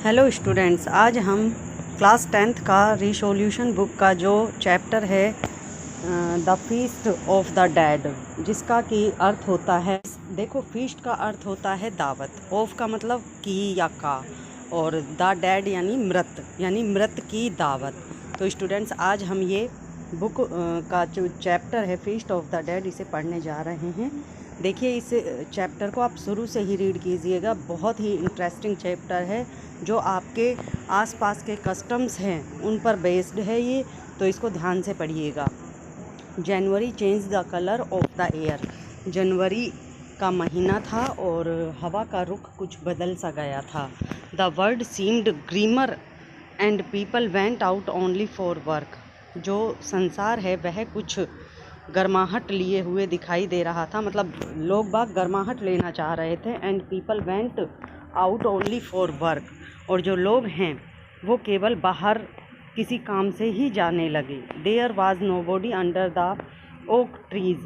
Hello students, आज हम class 10th का रिसोल्यूशन बुक का जो चैप्टर है the feast of the dead, जिसका कि अर्थ होता है, देखो फीस्ट का अर्थ होता है दावत, ऑफ का मतलब की या का, और द डेड यानी मृत की दावत। तो स्टूडेंट्स, आज हम ये बुक का जो चैप्टर है फीस्ट ऑफ द डेड, इसे पढ़ने जा रहे हैं। देखिए, इस चैप्टर को आप शुरू से ही रीड कीजिएगा, बहुत ही इंटरेस्टिंग चैप्टर है जो आपके आसपास के कस्टम्स हैं उन पर बेस्ड है ये, तो इसको ध्यान से पढ़िएगा। January change the colour of the air, जनवरी का महीना था और हवा का रुख कुछ बदल सा गया था। The world seemed grimmer and people went out only for work, जो संसार है वह कुछ गर्माहट लिए हुए दिखाई दे रहा था, मतलब लोग बाग गर्माहट लेना चाह रहे थे। And people went out only for work, और जो लोग हैं वो केवल बाहर किसी काम से ही जाने लगे। There was nobody under the oak trees.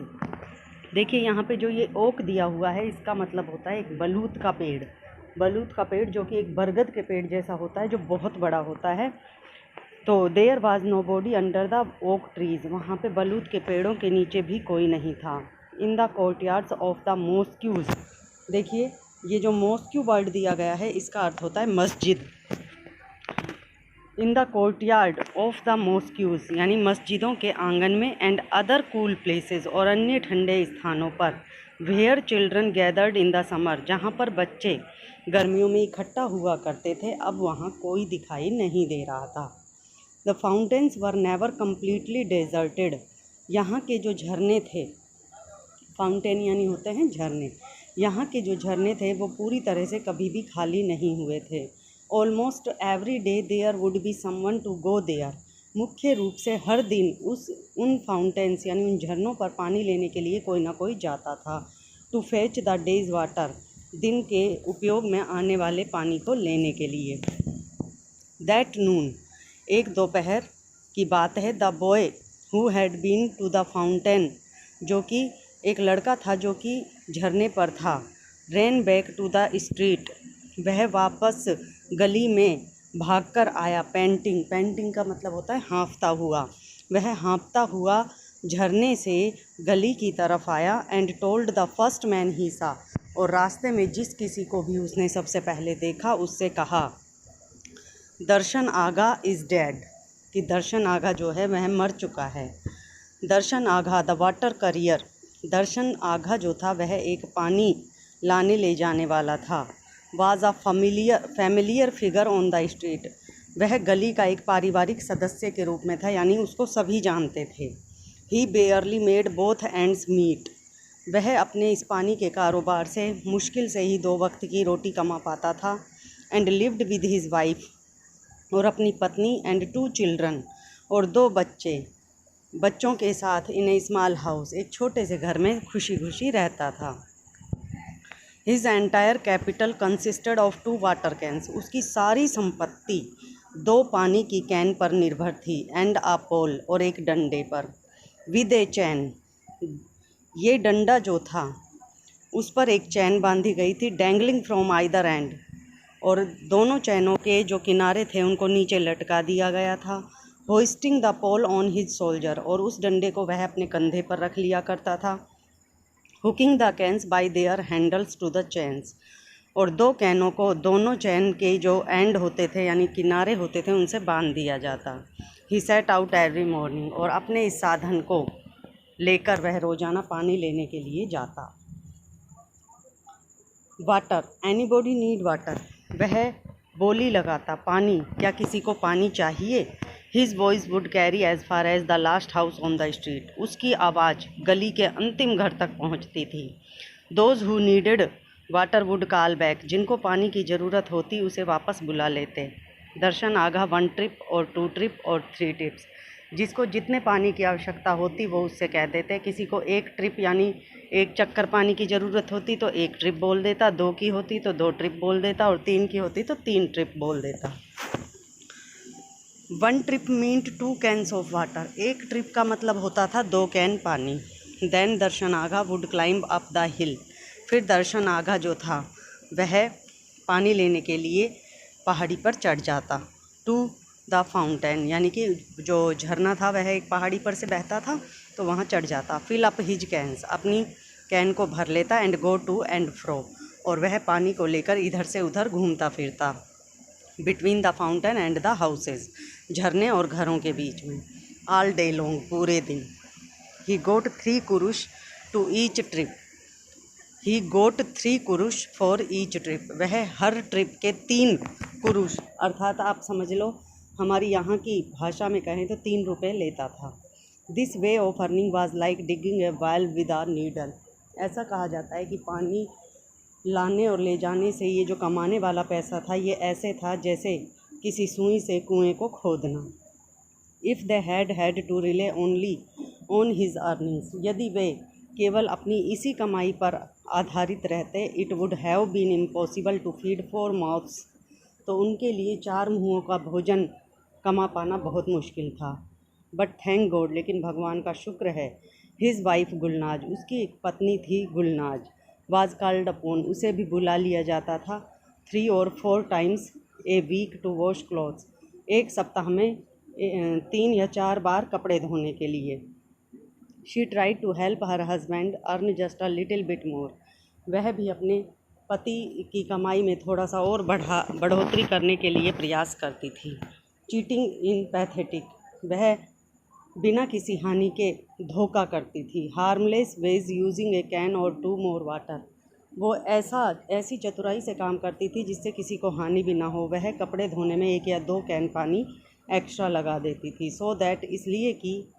देखिए, यहाँ पे जो ये ओक दिया हुआ है, इसका मतलब होता है एक बलूत का पेड़, जो कि एक बरगद के पेड़ जैसा होता है, जो बहुत बड़ा होता है। तो there was nobody under the oak trees, वहाँ पे बलूत के पेड़ों के नीचे भी कोई नहीं था। In the courtyards of the mosques, देखिए ये जो मॉस्क्यू वर्ड दिया गया है, इसका अर्थ होता है मस्जिद। In the courtyard of the mosques यानी मस्जिदों के आंगन में। एंड अदर कूल प्लेसेस, और अन्य ठंडे स्थानों पर। Where children gathered in the summer, जहाँ पर बच्चे गर्मियों में इकट्ठा हुआ करते थे, अब वहाँ कोई दिखाई नहीं दे रहा था। The fountains were never completely deserted, यहाँ के जो झरने थे, फाउंटेन यानी होते हैं झरने, यहाँ के जो झरने थे वो पूरी तरह से कभी भी खाली नहीं हुए थे। Almost every day there would be someone to go there, मुख्य रूप से हर दिन उन फाउंटेन्स यानी उन झरनों पर पानी लेने के लिए कोई ना कोई जाता था। To fetch the day's water, दिन के उपयोग में आने वाले पानी को लेने के लिए। दैट नून, एक दोपहर की बात है। The boy who had been to the fountain, जो कि एक लड़का था जो कि झरने पर था। रैन बैक टू द स्ट्रीट, वह वापस गली में भागकर आया। पेंटिंग का मतलब होता है हाँफता हुआ, वह हाँफता हुआ झरने से गली की तरफ आया। And told the first man he saw, और रास्ते में जिस किसी को भी उसने सबसे पहले देखा उससे कहा, दर्शन आगा इज़ डेड, कि दर्शन आगा जो है वह मर चुका है। दर्शन आगा the water career, Darshan Agha जो था वह एक पानी लाने ले जाने वाला था। Was a familiar figure on the street, वह गली का एक पारिवारिक सदस्य के रूप में था, यानी उसको सभी जानते थे। He barely made both ends meet, वह अपने इस पानी के कारोबार से मुश्किल से ही 2 वक्त की रोटी कमा पाता था। And lived with his wife, और अपनी पत्नी। एंड 2 चिल्ड्रन, और 2 बच्चों के साथ इन ए स्मॉल हाउस, एक छोटे से घर में खुशी खुशी रहता था। His entire capital consisted of 2 water cans, उसकी सारी संपत्ति 2 पानी की कैन पर निर्भर थी। एंड अ पोल, और एक डंडे पर। विद ए चैन, ये डंडा जो था उस पर एक चैन बांधी गई थी। डैंगलिंग फ्रॉम आइदर एंड, और दोनों चैनों के जो किनारे थे उनको नीचे लटका दिया गया था। Hoisting the pole on his shoulder, और उस डंडे को वह अपने कंधे पर रख लिया करता था। Hooking the cans by their handles to the chains, और 2 कैनों को दोनों चैन के जो एंड होते थे यानी किनारे होते थे उनसे बांध दिया जाता। ही सेट आउट एवरी मॉर्निंग, और अपने इस साधन को लेकर वह रोज़ाना पानी लेने के लिए जाता। वाटर, एनीबॉडी नीड वाटर, वह बोली लगाता, पानी, क्या किसी को पानी चाहिए। His voice would carry as far as the last house on the street, उसकी आवाज़ गली के अंतिम घर तक पहुंचती थी। Those who needed water would call back, जिनको पानी की ज़रूरत होती उसे वापस बुला लेते। दर्शन आगा 1 ट्रिप और 2 ट्रिप और 3 टिप्स, जिसको जितने पानी की आवश्यकता होती वो उससे कह देते। किसी को 1 ट्रिप यानी 1 चक्कर पानी की ज़रूरत होती तो 1 ट्रिप बोल देता, 2 की होती तो 2 ट्रिप बोल देता, और 3 की होती तो 3 ट्रिप बोल देता। 1 trip meant 2 cans of water, 1 trip का मतलब होता था 2 कैन पानी। Then Darshan Aga would climb up the hill, फिर दर्शन आगा जो था वह पानी लेने के लिए पहाड़ी पर चढ़ जाता। टू द फाउंटेन, यानी कि जो झरना था वह एक पहाड़ी पर से बहता था, तो वहाँ चढ़ जाता। फिल अप हिज कैन्स, अपनी कैन को भर लेता। And go to and fro, और वह पानी को लेकर इधर से उधर घूमता फिरता। Between the fountain and the houses, झरने और घरों के बीच में। ऑल डे लॉन्ग, पूरे दिन। He got 3 kurush to each trip, he got 3 kurush for each trip, वह हर ट्रिप के 3 कुरुश, अर्थात आप समझ लो हमारी यहाँ की भाषा में कहें तो 3 रुपये लेता था। This way of earning was like digging A well with a needle, ऐसा कहा जाता है कि पानी लाने और ले जाने से ये जो कमाने वाला पैसा था ये ऐसे था जैसे किसी सुई से कुएं को खोदना। If they had to rely only on his earnings, यदि वे केवल अपनी इसी कमाई पर आधारित रहते, it would have been impossible to feed 4 mouths, तो उनके लिए 4 मुँहों का भोजन कमा पाना बहुत मुश्किल था। बट थैंक गॉड, लेकिन भगवान का शुक्र है, हिज वाइफ गुलनाज, उसकी एक पत्नी थी गुलनाज, वाज कॉल्ड अपॉन, उसे भी बुला लिया जाता था, 3 or 4 times a week to wash clothes, एक सप्ताह में 3 या 4 बार कपड़े धोने के लिए। She tried to help her husband earn just a little bit more, वह भी अपने पति की कमाई में थोड़ा सा और बढ़ोतरी करने के लिए प्रयास करती थी। चीटिंग इन पैथेटिक, वह बिना किसी हानि के धोखा करती थी। Harmless ways using a can or 2 more water, वो ऐसी चतुराई से काम करती थी जिससे किसी को हानि भी ना हो। वह कपड़े धोने में 1 या 2 कैन पानी एक्स्ट्रा लगा देती थी, सो दैट, इसलिए कि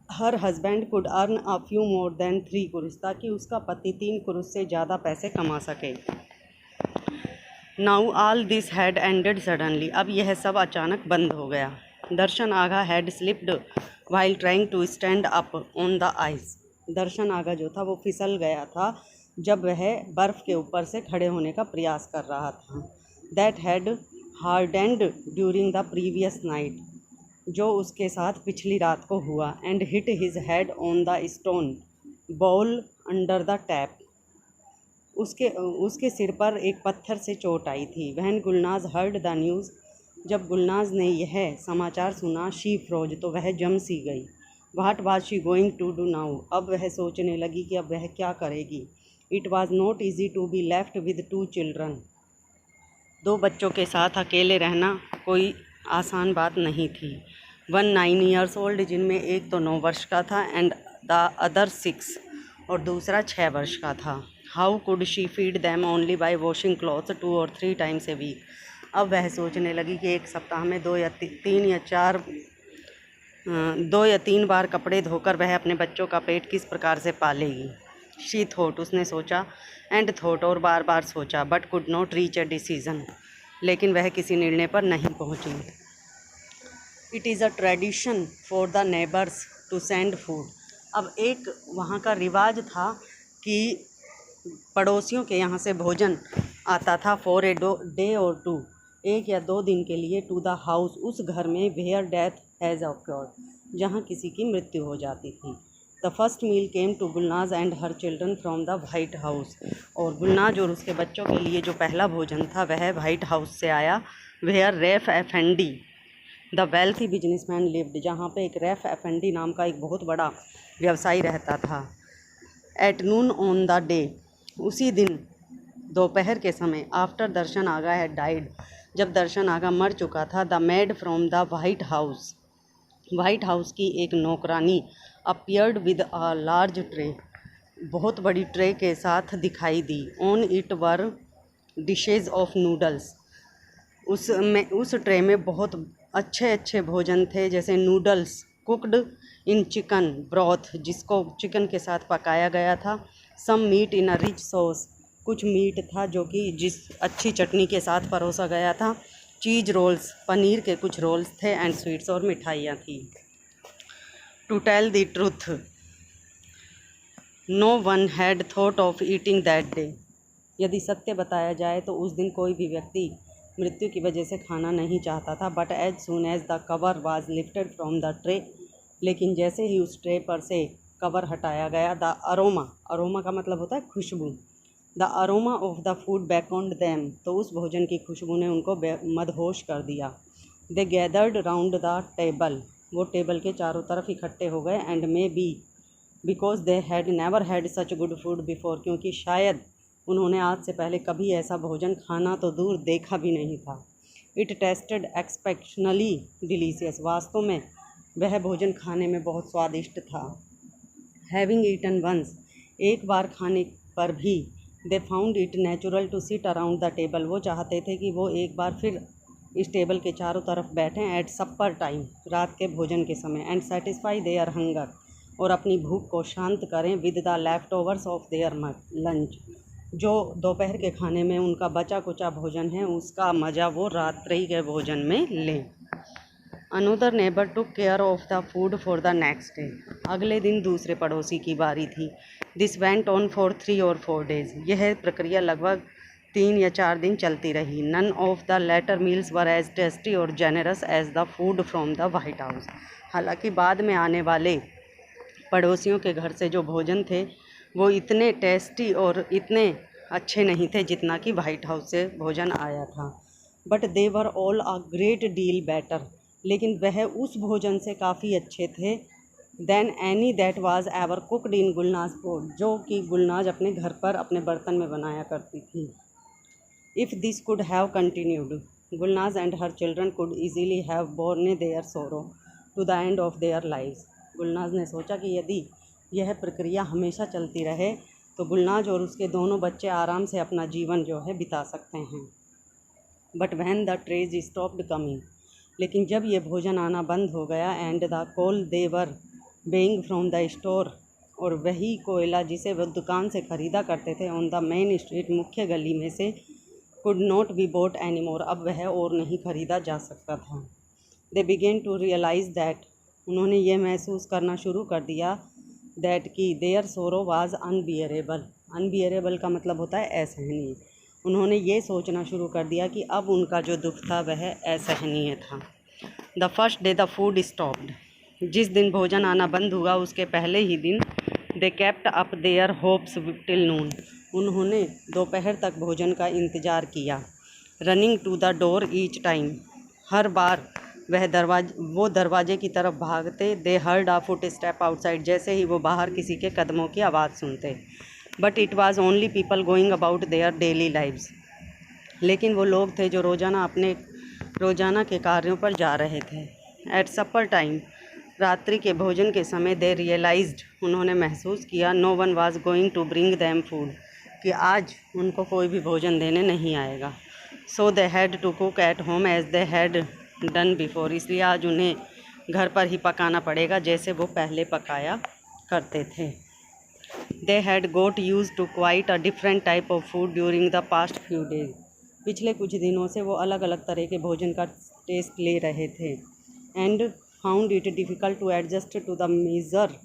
her husband could earn a few more than 3 कुरुस, ताकि उसका पति 3 कुरुस से ज़्यादा पैसे कमा सके। Now all this had ended suddenly, अब यह सब अचानक बंद हो गया। Dursun Agha had slipped while trying to stand up on the ice, Dursun Agha जो था वो फिसल गया था जब वह बर्फ़ के ऊपर से खड़े होने का प्रयास कर रहा था। That had hardened during the previous night, जो उसके साथ पिछली रात को हुआ। And hit his head on the stone ball under the tap, उसके सिर पर एक पत्थर से चोट आई थी। वहन गुलनाज हर्ड द न्यूज़, जब गुलनाज ने यह समाचार सुना, शी फ्रोज, तो वह जम सी गई। What was she going to do now, अब वह सोचने लगी कि अब वह क्या करेगी। It was not easy to be left with 2 children, 2 बच्चों के साथ अकेले रहना कोई आसान बात नहीं थी। 1 9 years old, जिनमें एक तो 9 वर्ष का था, एंड द अदर 6, और दूसरा 6 वर्ष का था। How could she feed them only by washing cloth 2 or 3 times a week, अब वह सोचने लगी कि एक सप्ताह में 2 या 3 बार कपड़े धोकर वह अपने बच्चों का पेट किस प्रकार से पालेगी। शी थॉट, उसने सोचा, एंड थॉट, और बार बार सोचा, but could not reach a decision, लेकिन वह किसी निर्णय पर नहीं पहुंची। It is a tradition for the neighbours to send food, अब एक वहाँ का रिवाज था कि पड़ोसियों के यहाँ से भोजन आता था, फॉर ए डे और 2, 1 या 2 दिन के लिए, टू द हाउस, उस घर में, वेयर डेथ हैज़ ऑक्योर्ड, जहाँ किसी की मृत्यु हो जाती थी। The first meal came to Gulnaz and her children from the white house, और गुलनाज और उसके बच्चों के लिए जो पहला भोजन था वह वाइट हाउस से आया। Where Rauf Efendi the wealthy businessman lived, जहाँ पे एक रैफ एफेंडी नाम का एक बहुत बड़ा व्यवसायी रहता था। At noon on the day, उसी दिन दोपहर के समय, after Dursun Agha had died, जब दर्शन आगा मर चुका था, the maid from the white house की एक नौकरानी appeared with a large tray, बहुत बड़ी ट्रे के साथ दिखाई दी। On it were dishes of noodles, उस ट्रे में बहुत अच्छे अच्छे भोजन थे, जैसे noodles cooked in chicken broth, जिसको चिकन के साथ पकाया गया था। Some meat in a rich sauce, कुछ मीट था जो कि जिस अच्छी चटनी के साथ परोसा गया था। चीज़ रोल्स, पनीर के कुछ रोल्स थे। एंड स्वीट्स, और मिठाइयाँ थी। To tell the truth, no one had thought of eating that day, यदि सत्य बताया जाए तो उस दिन कोई भी व्यक्ति मृत्यु की वजह से खाना नहीं चाहता था। But as soon as the cover was lifted from the tray, लेकिन जैसे ही उस ट्रे पर से कवर हटाया गया, द अरोमा का मतलब होता है खुशबू, the aroma of the food beckoned them, तो उस भोजन की खुशबू ने उनको मदहोश कर दिया। दे गैदर्ड राउंड द टेबल, वो टेबल के चारों तरफ इकट्ठे हो गए। And may be because they had never had such good food before, क्योंकि शायद उन्होंने आज से पहले कभी ऐसा भोजन खाना तो दूर देखा भी नहीं था। इट टेस्टेड एक्सपेक्शनली डिलीशियस, वास्तव में वह भोजन खाने में बहुत स्वादिष्ट था। हैविंग ईटन वंस, एक बार खाने पर भी, they found it natural to sit around the table, वो चाहते थे कि वो एक बार फिर इस टेबल के चारों तरफ बैठें एट सप्पर टाइम, रात के भोजन के समय। एंड सेटिस्फाई देयर हंगर, और अपनी भूख को शांत करें with the left overs of their lunch, जो दोपहर के खाने में उनका बचा कुचा भोजन है उसका मज़ा वो रात्रि के भोजन में लें। Another neighbour took care of the food for the next day, अगले दिन दूसरे पड़ोसी की बारी थी। This went on for 3 or 4 days, यह प्रक्रिया लगभग 3 या 4 दिन चलती रही। None of the later meals were as tasty और generous as the food from the white house, हालांकि बाद में आने वाले पड़ोसियों के घर से जो भोजन थे वो इतने टेस्टी और इतने अच्छे नहीं थे जितना कि वाइट हाउस से भोजन आया था। But they were all a great deal better, लेकिन वह उस भोजन से काफ़ी अच्छे थे than any that was ever cooked in Gulnaz pot, जो कि गुलनाज अपने घर पर अपने बर्तन में बनाया करती थी। If this could have continued, Gulnaz and her children could easily have borne their sorrow to the end of their lives, Gulnaz ने सोचा कि यदि यह प्रक्रिया हमेशा चलती रहे तो गुलनाज और उसके दोनों बच्चे आराम से अपना जीवन जो है बिता सकते हैं। But when the trays stopped coming, लेकिन जब ये भोजन आना बंद हो गया and the coal deliver being from the store, और वही कोयला जिसे वह दुकान से ख़रीदा करते थे ऑन द मेन स्ट्रीट, मुख्य गली में से, could not be boat any more, अब वह और नहीं ख़रीदा जा सकता था। दे बिगेन टू रियलाइज़ दैट, उन्होंने ये महसूस करना शुरू कर दिया दैट कि देयर सोरो वाज अनबियरेबल, अनबियरेबल का मतलब होता है असहनीय। उन्होंने ये सोचना शुरू कर दिया कि अब उनका जो दुख था वह असहनीय था। The first day the food stopped, जिस दिन भोजन आना बंद हुआ उसके पहले ही दिन, they kept up their hopes till noon, उन्होंने दोपहर तक भोजन का इंतज़ार किया। Running to the door each time, हर बार वो दरवाजे की तरफ भागते। They heard a footstep outside, जैसे ही वो बाहर किसी के कदमों की आवाज़ सुनते। But it was only people going about their daily lives, लेकिन वो लोग थे जो रोज़ाना के कार्यों पर जा रहे थे। एट सपर टाइम, रात्रि के भोजन के समय, दे रियलाइज्ड, उन्होंने महसूस किया, no one was going to bring them food, कि आज उनको कोई भी भोजन देने नहीं आएगा। So they had to cook at home as they had done before, इसलिए आज उन्हें घर पर ही पकाना पड़ेगा जैसे वो पहले पकाया करते थे। They had got used to quite a different type of food during the past few days, पिछले कुछ दिनों से वो अलग अलग तरह के भोजन का टेस्ट ले रहे थे। And found it difficult to adjust to the major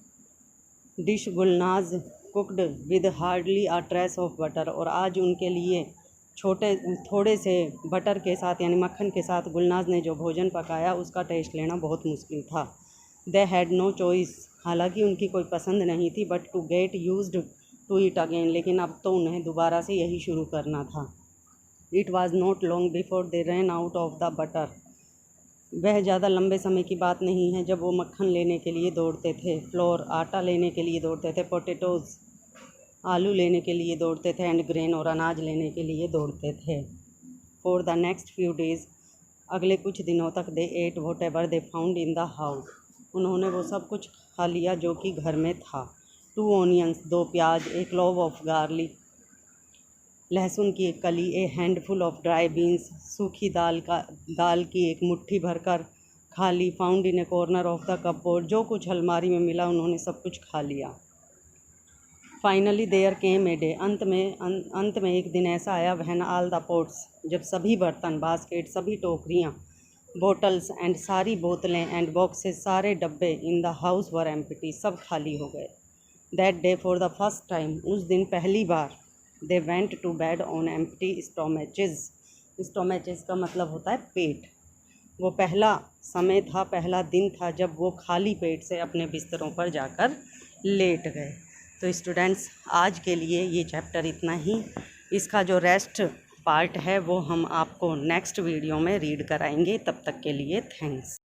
dish Gulnaz cooked with hardly a trace of butter, और आज उनके लिए थोड़े से बटर के साथ यानी मक्खन के साथ गुलनाज ने जो भोजन पकाया उसका टेस्ट लेना बहुत मुश्किल था। दे हैड नो चॉइस, हालांकि उनकी कोई पसंद नहीं थी, but to get used to it again, लेकिन अब तो उन्हें दोबारा से यही शुरू करना था। It was not long before they ran out of the butter, वह ज़्यादा लंबे समय की बात नहीं है जब वो मक्खन लेने के लिए दौड़ते थे, फ्लोर आटा लेने के लिए दौड़ते थे, पोटैटोज़ आलू लेने के लिए दौड़ते थे, एंड ग्रेन और अनाज लेने के लिए दौड़ते थे। For the next few days, अगले कुछ दिनों तक, they ate whatever they found in the house, उन्होंने वो सब कुछ खा लिया जो कि घर में था। 2 ऑनियंस, 2 प्याज, ए क्लोव ऑफ गार्लिक, लहसुन की एक कली, a handful of dry beans, सूखी दाल की एक मुट्ठी भरकर खा ली। Found in a corner of the cupboard, जो कुछ अलमारी में मिला उन्होंने सब कुछ खा लिया। Finally there came a day, अंत में एक दिन ऐसा आया, व्हेन ऑल द पॉट्स, जब सभी बर्तन, बास्केट, सभी टोकरियाँ, बोटल्स एंड सारी बोतलें, एंड बॉक्सेस, सारे डब्बे in the house were empty, सब खाली हो गए। That day for the first time, उस दिन पहली बार, they went to bed on empty stomachs, stomachs का मतलब होता है पेट। वो पहला समय था, पहला दिन था जब वो खाली पेट से अपने बिस्तरों पर जाकर लेट गए। तो स्टूडेंट्स आज के लिए ये चैप्टर इतना ही। इसका जो रेस्ट पार्ट है वो हम आपको नेक्स्ट वीडियो में रीड कराएंगे। तब तक के लिए थैंक्स।